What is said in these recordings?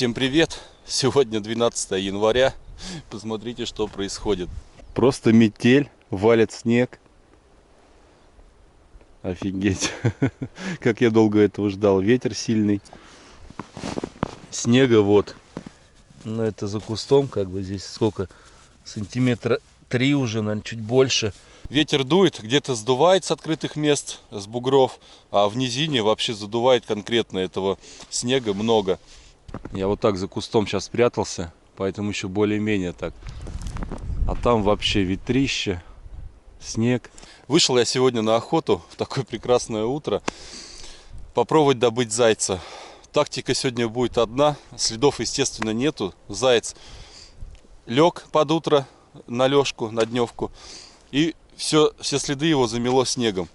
Всем привет! Сегодня 12 января. Посмотрите, что происходит. Просто метель, валит снег. Офигеть! Как я долго этого ждал. Ветер сильный. Снега вот. Но это за кустом, как бы здесь сколько? Сантиметра 3 уже, наверное, чуть больше. Ветер дует, где-то сдувает с открытых мест, с бугров, а в низине вообще задувает конкретно этого снега много. Я вот так за кустом сейчас спрятался, поэтому еще более-менее так. А там вообще ветрище, снег. Вышел я сегодня на охоту в такое прекрасное утро. Попробовать добыть зайца. Тактика сегодня будет одна. Следов, естественно, нету. Заяц лег под утро на лёжку, на дневку. И все следы его замело снегом.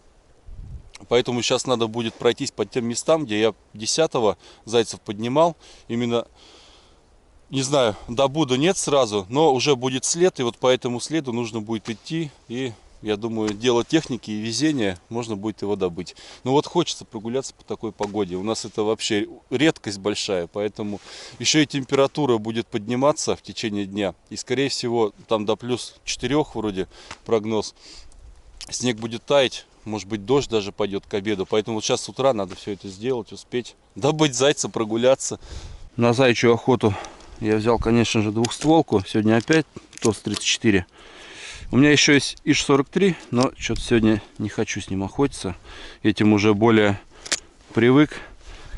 Поэтому сейчас надо будет пройтись по тем местам, где я 10-го зайцев поднимал. Именно, не знаю, добуду нет сразу, но уже будет след. И вот по этому следу нужно будет идти. И, я думаю, дело техники и везения, можно будет его добыть. Но вот хочется прогуляться по такой погоде. У нас это вообще редкость большая. Поэтому еще и температура будет подниматься в течение дня. И, скорее всего, там до плюс 4 вроде прогноз. Снег будет таять. Может быть, дождь даже пойдет к обеду. Поэтому вот сейчас с утра надо все это сделать, успеть добыть зайца, прогуляться. На заячью охоту я взял, конечно же, двухстволку. Сегодня опять ТОС-34. У меня еще есть ИШ-43, но что-то сегодня не хочу с ним охотиться. Этим уже более привык.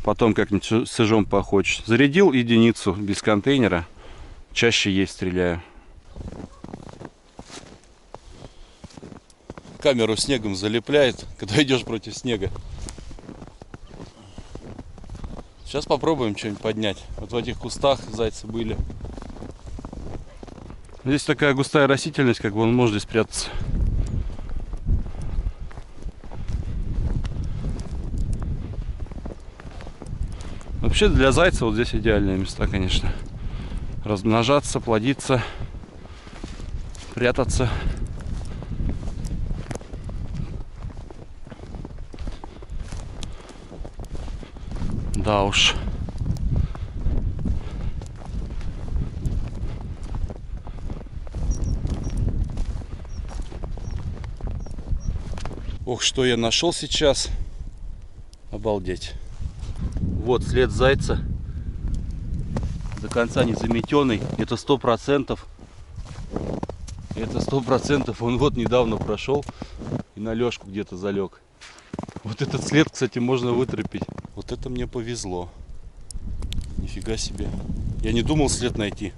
Потом как-нибудь с ижом поохочусь. Зарядил единицу без контейнера. Чаще есть стреляю. Камеру снегом залепляет, когда идешь против снега. Сейчас попробуем что-нибудь поднять. Вот в этих кустах зайцы были. Здесь такая густая растительность, как бы он может здесь спрятаться. Вообще для зайца вот здесь идеальные места, конечно. Размножаться, плодиться, прятаться. Да уж. Ох, что я нашел сейчас. Обалдеть. Вот след зайца. До конца не заметенный. Это 100%. Это 100%. Он вот недавно прошел и на лёжку где-то залег. Вот этот след, кстати, можно вытропить. Вот это мне повезло. Нифига себе. Я не думал след найти.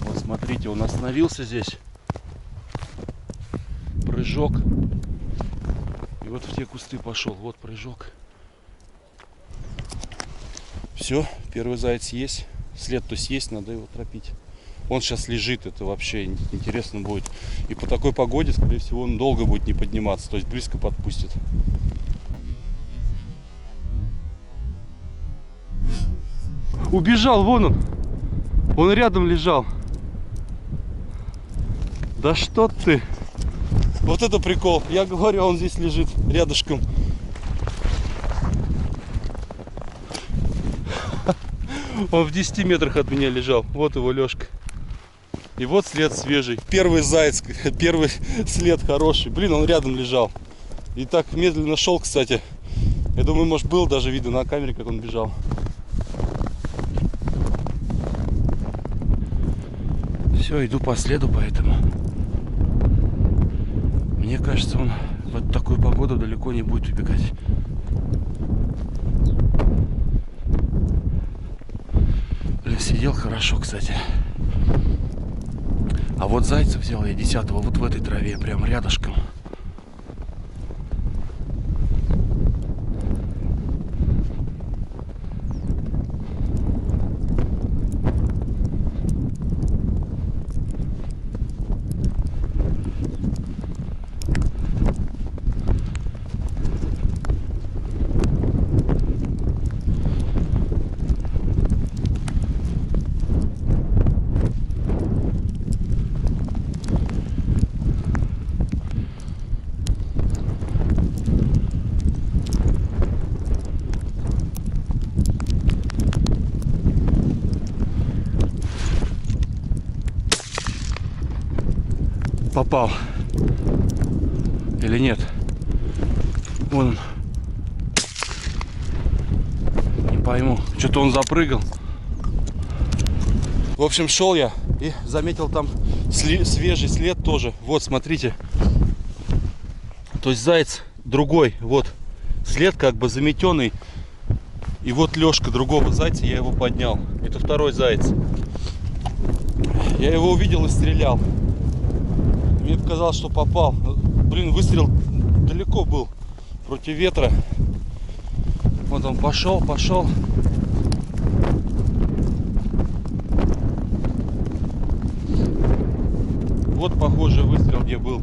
Вот смотрите, он остановился здесь. Прыжок. И вот в те кусты пошел. Вот прыжок. Все, первый заяц есть. След то есть, надо его тропить. Он сейчас лежит, это вообще интересно будет. И по такой погоде, скорее всего, он долго будет не подниматься, то есть близко подпустит. Убежал, вон он. Он рядом лежал. Да что ты? Вот это прикол. Я говорю, он здесь лежит рядышком. Он в 10 метрах от меня лежал. Вот его лёжка. И вот след свежий. Первый заяц, первый след хороший. Блин, он рядом лежал. И так медленно шел, кстати. Я думаю, может, было даже видно на камере, как он бежал. Все, иду по следу, поэтому. Мне кажется, он в такую погоду далеко не будет убегать. Блин, сидел хорошо, кстати. А вот зайца взял я 10-го вот в этой траве, прям рядышком. попал. Или нет? Вон он. Не пойму. Что-то он запрыгал. В общем, шел я и заметил там свежий след тоже. Вот, смотрите. То есть заяц другой. Вот след как бы заметенный. И вот лёжка другого зайца, я его поднял. Это второй заяц. Я его увидел и стрелял. Мне показалось, что попал. Блин, выстрел далеко был. Против ветра. Вот он пошел. Вот похожий выстрел, где был.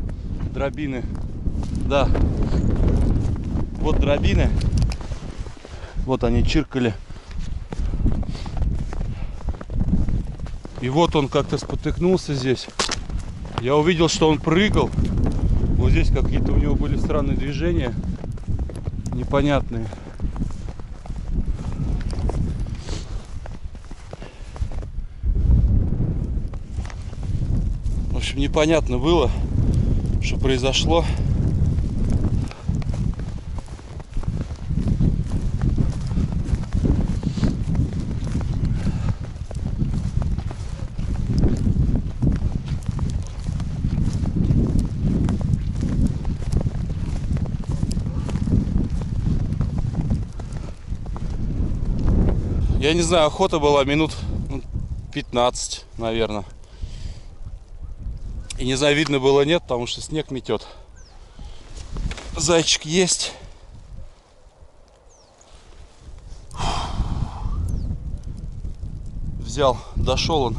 Дробины. Да. Вот дробины. Вот они чиркали. И вот он как-то спотыкнулся здесь. Я увидел, что он прыгал. Вот здесь какие-то у него были странные движения. Непонятные. В общем, непонятно было, что произошло. Я не знаю, охота была минут 15, наверное. И не знаю, видно было нет, потому что снег метет. Зайчик есть. Взял, дошел он.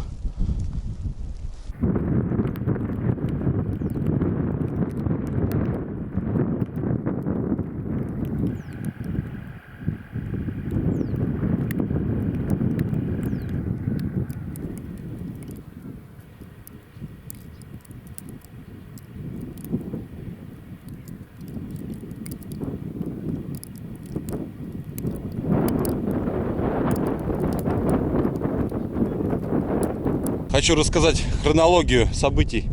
Хочу рассказать хронологию событий,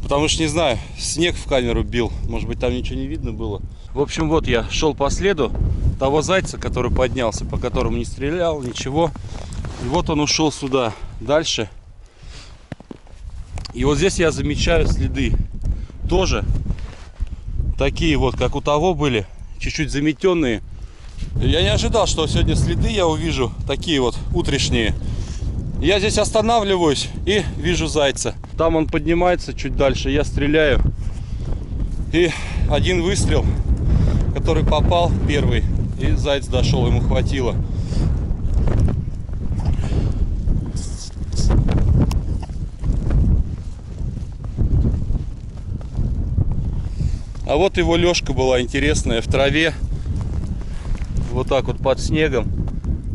потому что не знаю, снег в камеру бил, может быть там ничего не видно было. В общем, вот я шел по следу того зайца, который поднялся, по которому не стрелял, ничего. И вот он ушел сюда, дальше. И вот здесь я замечаю следы, тоже такие вот, как у того были, чуть-чуть заметенные. Я не ожидал, что сегодня следы я увижу, такие вот утрешние. Я здесь останавливаюсь и вижу зайца. Там он поднимается чуть дальше, я стреляю. И один выстрел, который попал первый, и заяц дошел, ему хватило. А вот его лёжка была интересная в траве. Вот так вот под снегом.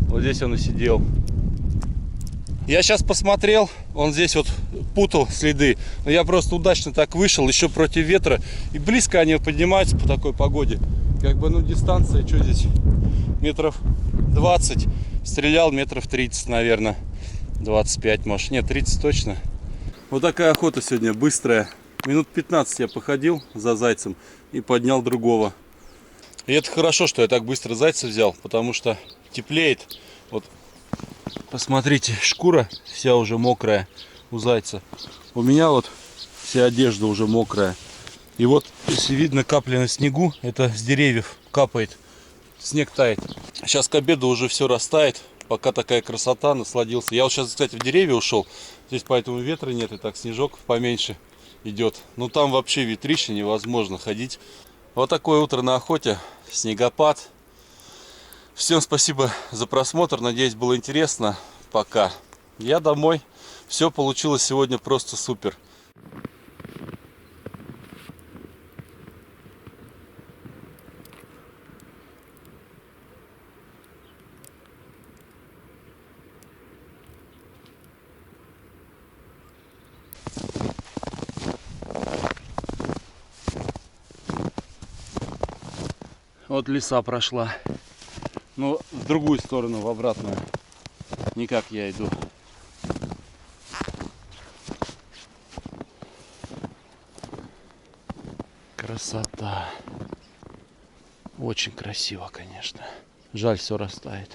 Вот здесь он и сидел. Я сейчас посмотрел, он здесь вот путал следы. Но я просто удачно так вышел, еще против ветра. И близко они поднимаются по такой погоде. Как бы, ну, дистанция, что здесь? Метров 20. Стрелял метров 30, наверное. 25, может. Нет, 30 точно. Вот такая охота сегодня, быстрая. Минут 15 я походил за зайцем и поднял другого. И это хорошо, что я так быстро зайца взял, потому что теплеет. Вот. Посмотрите, шкура вся уже мокрая у зайца. У меня вот вся одежда уже мокрая. И вот, если видно капли на снегу, это с деревьев капает. Снег тает. Сейчас к обеду уже все растает. Пока такая красота, насладился. Я вот сейчас, кстати, в деревья ушел. Здесь поэтому ветра нет, и так снежок поменьше идет. Ну там вообще ветрище, невозможно ходить. Вот такое утро на охоте. Снегопад. Всем спасибо за просмотр. Надеюсь, было интересно. Пока. Я домой. Все получилось сегодня просто супер. Вот лиса прошла. Ну, в другую сторону, в обратную. Никак я иду. Красота. Очень красиво, конечно. Жаль, все растает.